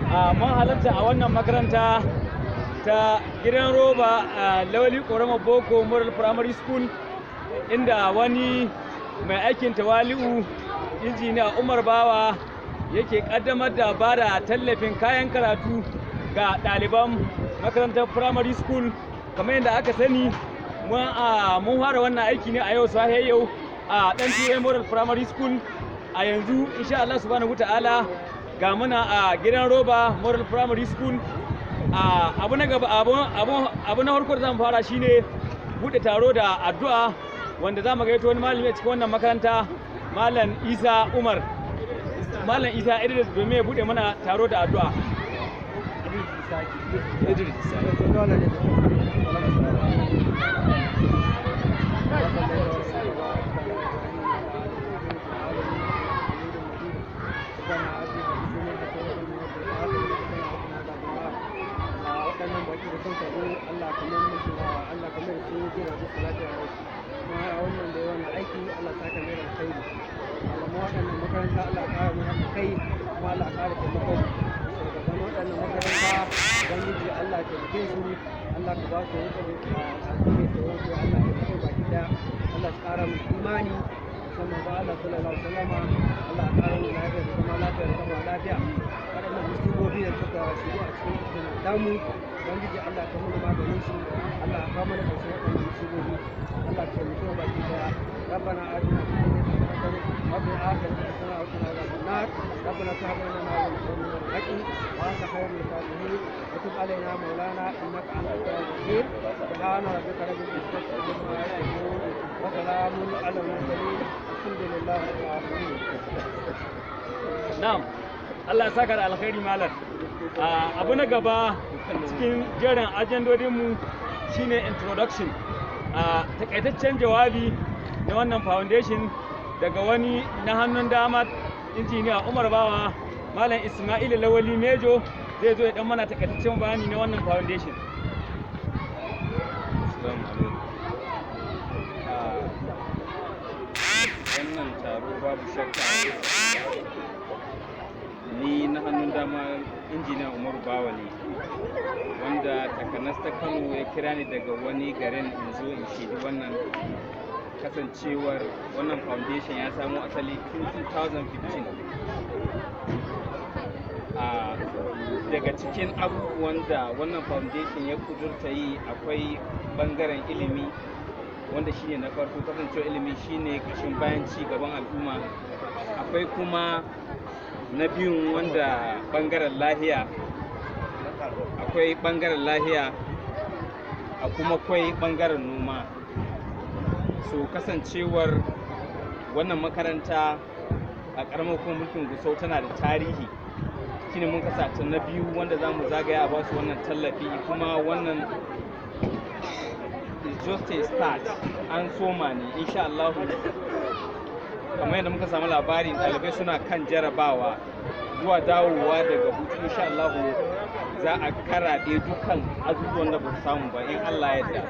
mun halarta a wannan makaranta ta gidan roba Lawali Korama Boko Model Primary School, inda wani mai aikin tawali'u injiniya Umar Bawa yake kaddamar da bada tallafin kayan karatu ga ɗaliban makarantar primary school. Kamar yadda aka sani, mun fara wannan aiki ne a yau safe yau a ɗan turai Model Primary School. A yanzu insha Allah subhanahu ta'ala ga muna a gidan roba Model Primary School. Abu na gaba, abu na farko da zamu fara shine bude taro da addu'a, wanda zamu gaito wani malami a cikin wannan makaranta, Malam Isa Umar, Malam Isa Idris, domin ya bude mana taro da addu'a. waɗannan baki da sun taru Allah kamar mutu Allah kamar su gina musu lafiya kuma a wannan da yawan aiki Allah saka mai alkhairi kuma waɗannan makaranta Allah ƙara mu kai kuma Allah ƙara taimako shugaban waɗannan makaranta ubangiji Allah ta rike su Allah ka ba su rike da alƙawari da wasu Allah ya rike baki da Allah ya ƙara mu imani musamman ga Allah sallallahu alaihi wasallam Allah ya ƙara mu lafiya da kuma lafiya waɗannan musibobi da suka shigo a cikin damu ubangiji Allah ka mana maganin su Allah ka mana da su waɗannan musibobi Allah ka mutu baki daya ربنا آتنا في الدنيا حسنة وفي الآخرة حسنة وقنا عذاب النار ربنا هب لنا من الحق وأنت خير الفاتحين وتب علينا مولانا إنك أنت التواب الرحيم سبحان ربك رب العزة عما يصفون وسلام على المرسلين الحمد لله رب العالمين. Na'am, Allah ya saka da alkhairi malam. Abu na gaba cikin jerin ajandodinmu shine introduction, takaitaccen jawabi na wannan foundation daga wani na hannun dama injiniya Umar Bawa, Malam Ismail Lawali Mejo zai zo ya dan mana takaitaccen bayani na wannan foundation. Assalamu alaikum. Wannan taro babu shakka ni na hannun dama injiniya Umar Bawa ne, wanda takanas ta Kano ya kira ni daga wani garin in zo in shaidi wannan kasancewar wannan foundation ya samo asali tun 2015. Daga cikin abubuwan da wannan foundation ya kudurta yi akwai bangaren ilimi, wanda shine na farko, kasancewar ilimi shine kashin bayan ci gaban al'umma. Akwai kuma na biyun wanda bangaren lahiya, akwai bangaren lahiya a kuma akwai bangaren noma. So kasancewar wannan makaranta a ƙaramar hukumar mulkin Gusau tana da tarihi, shine mun kasa ta na biyu wanda za mu zagaya a basu wannan tallafi. Kuma wannan is just a start, an soma ne insha Allah. Kamar yadda muka samu labarin ɗalibai suna kan jarabawa zuwa dawowa daga hutu, insha Allah za a karaɗe dukkan azuzuwan da ba su samu ba in Allah ya yarda.